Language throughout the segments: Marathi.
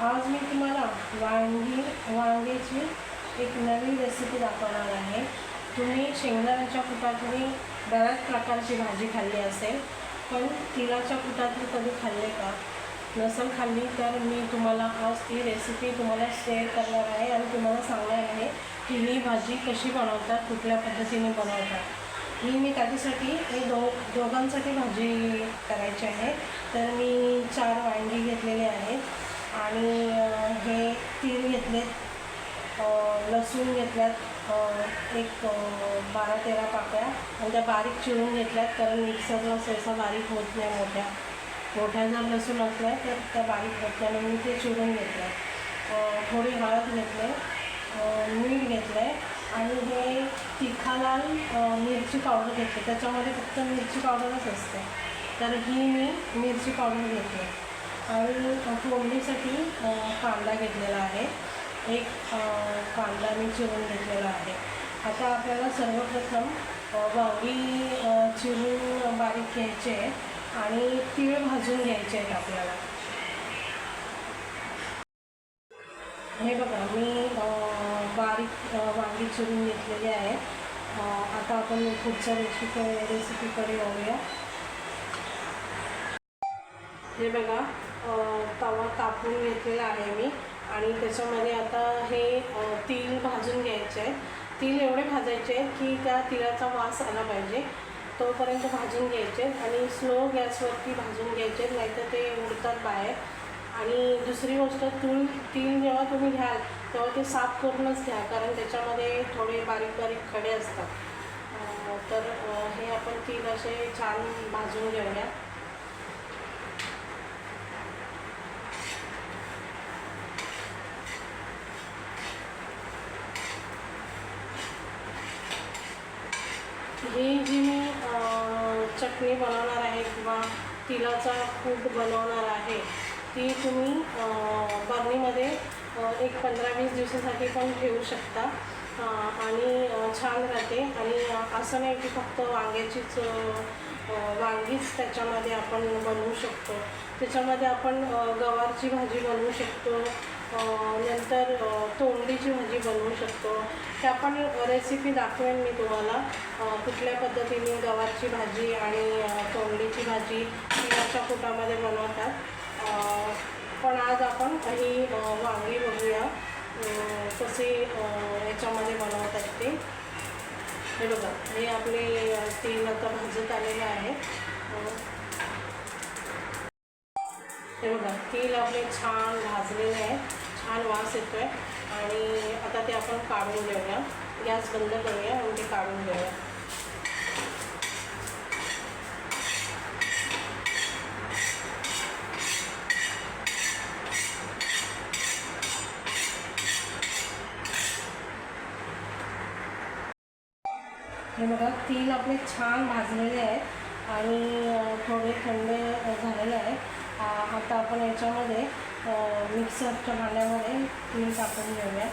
आज मी तुम्हाला वांग्याची एक नवीन रेसिपी दाखवणार आहे। तुम्ही शेंगदाण्याच्या कुटातली बऱ्याच प्रकारची भाजी खाल्ली असेल, पण तिळाच्या कुटातली कधी खाल्ले का? नसेल खाल्ली तर मी तुम्हाला आज ती रेसिपी तुम्हाला शेअर करणार आहे आणि तुम्हाला सांगणार आहे की ही भाजी कशी बनवतात, कुठल्या पद्धतीने बनवतात। मी त्याच्यासाठी हे दोघांसाठी भाजी करायची आहे। तर मी 4 वांगी घेतलेले आहेत आणि हे तीळ घेतलेत, लसूण घेतल्यात एक 12-13 पाकळ्या आणि त्या बारीक चिरून घेतल्यात, कारण मिक्सरला सहसा बारीक होत नाही। मोठ्या जर लसूण असल्या तर त्या बारीक होत नाही, म्हणून ते चिरून घेतलं। थोडी हळद घेतले, मीठ घेतलं आहे आणि हे तिखालाल मिरची पावडर घेतली। त्याच्यामध्ये फक्त मिरची पावडरच असते, तर ही मी मिरची पावडर घेतली आणि फोडणीसाठी कांदा घेतलेला आहे। एक कांदा मी चिरून घेतलेला आहे। आता आपल्याला सर्वप्रथम वांगी चिरून बारीक घ्यायचे आहे आणि तीळ भाजून घ्यायचे आहेत आपल्याला। हे बघा, मी बारीक वांगी चिरून घेतलेली आहे। आता आपण पुढच्या रेसिपीकडे येऊया। हे बघा, तवा तापून घेतलेला आहे मी आणि त्याच्यामध्ये आता हे तीळ भाजून घ्यायचे आहेत। तीळ एवढे भाजायचे आहेत की त्या तिळाचा वास आला पाहिजे, तोपर्यंत भाजून घ्यायचे आहेत आणि स्लो गॅसवरती भाजून घ्यायचे आहेत, नाहीतर ते उडतात बाहेर। आणि दुसरी गोष्ट, तीळ जेव्हा तुम्ही घ्याल तेव्हा ते साफ करूनच घ्या, कारण त्याच्यामध्ये थोडे बारीक बारीक खडे असतात। तर हे आपण तीळ असे छान भाजून घेऊया। ही जी मी चटणी बनवणार आहे किंवा तिळाचा कूट बनवणार आहे, ती तुम्ही बरणीमध्ये एक 15-20 दिवसासाठी पण ठेवू शकता आणि छान राहते। आणि असं नाही की फक्त वांगीच त्याच्यामध्ये आपण बनवू शकतो, त्याच्यामध्ये आपण गवारची भाजी बनवू शकतो, नंतर तोंडलीची भाजी बनवू शकतो। त्या पण रेसिपी दाखवेन मी तुम्हाला, कुठल्या पद्धतीने गवारची भाजी आणि तोंडलीची भाजी तिळाच्या कुटामध्ये बनवतात। पण आज आपण ही वांगी बघूया कसे याच्यामध्ये बनवतात ते। हे बघा, हे आपले तीळ आता भाजत आलेले आहे। हे बघा, तीळ आपले छान भाजलेले आहे, छान वास येतो आहे आणि आता ते आपण काढून घेऊया। गॅस बंद करूया आणि ते काढून घेऊया। हे बघा, तीळ आपले छान भाजलेले आहेत आणि थोडे थंड झालेले आहे। आता आपण याच्यामध्ये मिक्सरच्या भांड्यामध्ये तीळ टाकून घेऊया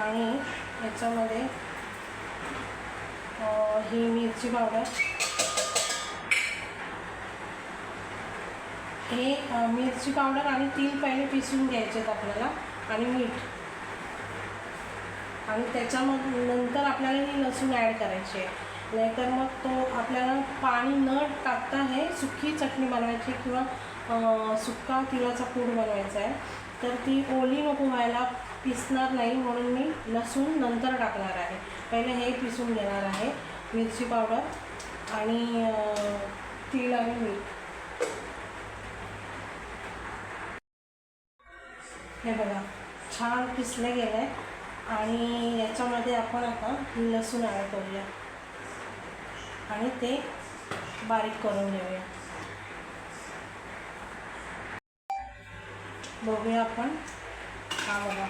आणि याच्यामध्ये ही मिरची पावडर, हे मिरची पावडर आणि तीळ पहिले पिसून घ्यायचे आहेत आपल्याला, आणि मीठ, आणि त्याच्यामध्ये नंतर आपल्याला ही लसूण ॲड करायची आहे। नाहीतर मग तो आपल्याला पाणी न टाकता हे सुकी चटणी बनवायची किंवा सुक्का तिळाचा कूट बनवायचा आहे, तर ती ओली नको व्हायला, पिसणार नाही, म्हणून मी लसूण नंतर टाकणार आहे। पहिले हे पिसून घेणार आहे, मिरची पावडर आणि तीळ आणि मीठ। हे बघा, छान पिसले गेलं आहे आणि याच्यामध्ये आपण आता लसूण ॲड करूया आणि ते बारीक करून घेऊया। बघूया आपण, हा बघा,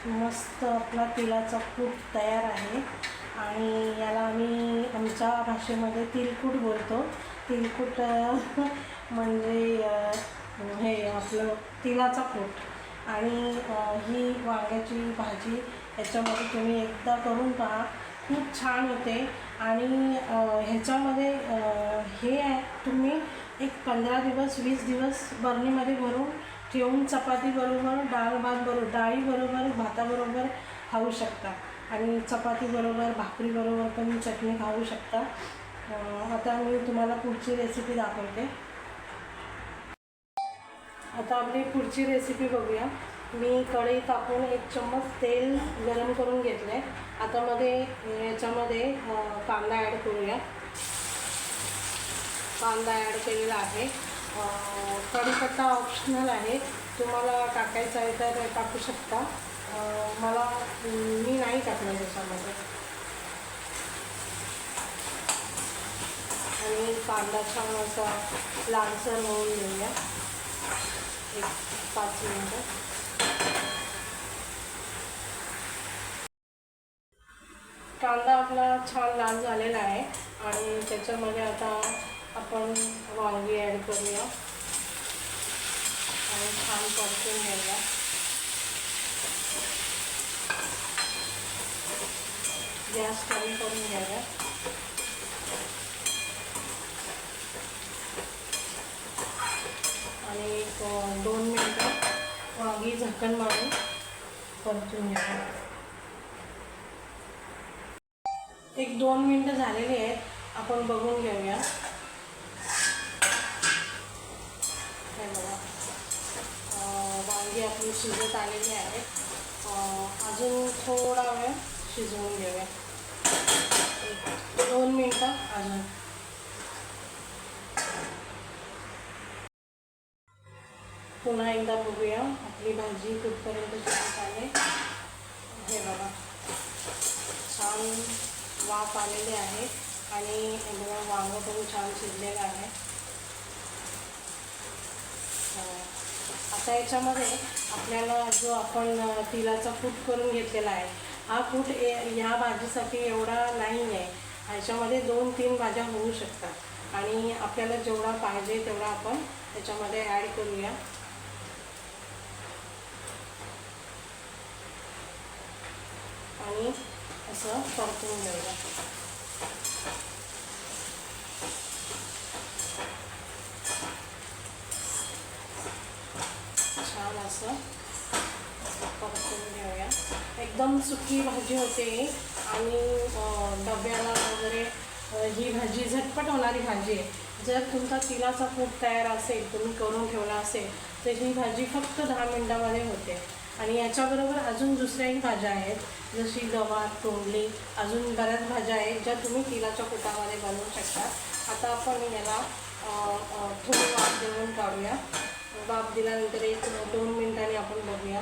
मस्त आपला तिळाचा कूट तयार आहे आणि याला आम्ही आमच्या भाषेमध्ये तिळकूट बोलतो। तिळकूट म्हणजे हे आपलं तिळाचा कूट। आणि ही वांग्याची भाजी याच्यामध्ये तुम्ही एकदा करून पहा, खूप छान होते. आणि ह्याच्यामध्ये हे आहे, तुम्ही एक 15 दिवस 20 दिवस बरणीमध्ये भरून ठेवून चपातीबरोबर डाळीबरोबर भाताबरोबर खाऊ शकता. आणि चपातीबरोबर भाकरीबरोबर पण चटणी खाऊ शकता. आता मी तुम्हाला पुढची रेसिपी दाखवते. आता आपली पुढची रेसिपी बघूया. मी कढई टाकून 1 चम्मच तेल गरम करून घेतलं आहे. आता याच्यामध्ये कांदा ॲड करूया. कांदा ॲड केलेला आहे. कढीपत्ता ऑप्शनल आहे, तुम्हाला टाकायचा आहे तर टाकू शकता. मी नाही टाकलं त्याच्यामध्ये. आणि कांदा छान असा लालसर होऊन घेऊया. एक 5 मिनटं. कांदा आपला छान लाल झालेला आहे आणि त्याच्यामध्ये आता आपण वांगी ॲड करूया आणि छान परतून घेऊया. गॅस कमी करून घ्याव्या. आणि 2 मिनटं वांगी झाकण मारून परतून घ्याव्या. 1-2 मिनटं झालेली आहेत, आपण बघून घेऊया. हे बघा, वांगी आपली शिजत आलेली आहे. अजून थोडा वेळ शिजवून घेऊया. 2 मिनटं अजून. पुन्हा एकदा बघूया आपली भाजी कुठपर्यंत शिजत आली. हे बघा, छान वाफ आलेली आहे आणि वांगं पण छान शिजलेलं आहे. आता याच्यामध्ये आपल्याला जो आपण तिळाचा कूट करून घेतलेला आहे, हा कूट ह्या भाजीसाठी एवढा नाही आहे. ह्याच्यामध्ये 2-3 भाज्या होऊ शकतात आणि आपल्याला जेवढा पाहिजे तेवढा आपण त्याच्यामध्ये ॲड करूया. आणि असं परतून घेऊया. छान असं परतून घेऊया. एकदम सुकी भाजी होते आणि डब्याला वगैरे ही भाजी झटपट होणारी भाजी आहे. जर तुमचा तिळाचा कूट तयार असेल, तुम्ही करून ठेवला असेल, तर ही भाजी फक्त 10 मिनटामध्ये होते. आणि याच्याबरोबर अजून दुसऱ्याही भाज्या आहेत, जशी गवार, तोंडली, अजून बऱ्याच भाज्या आहेत ज्या तुम्ही तिळाच्या कुटामध्ये बनवू शकता. आता आपण याला थोडी वाफ देऊन काढूया. वाफ दिल्यानंतर 1-2 मिनिटांनी आपण बघूया.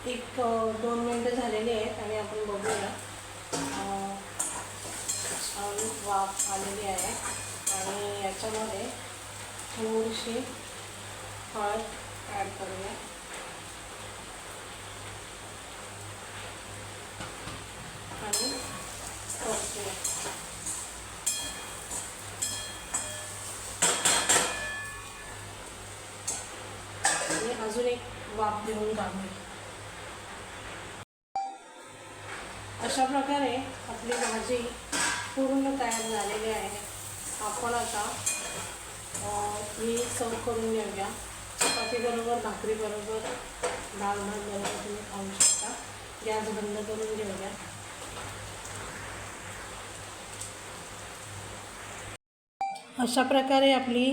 एक 2 मिनटं झालेली आहेत आणि आपण बघूया. छान वाफ आलेली आहे आणि याच्यामध्ये थोडीशी हळद ॲड करूया. आणि परतूया. आणि अजून एक वाफ देऊन काढूया. अशा प्रकारे आपली भाजी पूर्ण तयार झालेली आहे. आपण आता ही सर्व करून घेऊया. चपातीबरोबर, भाकरीबरोबर, डाळ भात बरोबर तुम्ही खाऊ शकता. गॅस बंद करून घेऊया. अशा प्रकारे आपली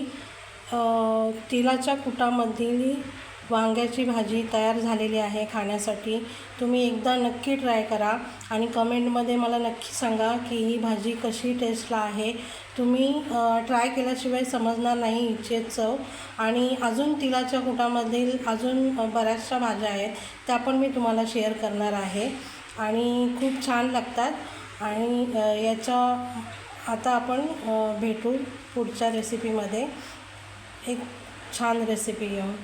तिळाच्या कुटामधली वांग्याची भाजी तयार झालेली आहे खाण्यासाठी. तुम्ही एकदा नक्की ट्राय करा आणि कमेंटमध्ये मला नक्की सांगा की ही भाजी कशी टेस्टला आहे. तुम्ही ट्राय केल्याशिवाय समजणार नाही हिची चव. आणि अजून तिळाच्या कुटामधील अजून बऱ्याचशा भाज्या आहेत, त्या पण मी तुम्हाला शेअर करणार आहे आणि खूप छान लागतात. आणि आता आपण भेटू पुढच्या रेसिपीमध्ये एक छान रेसिपी घेऊन.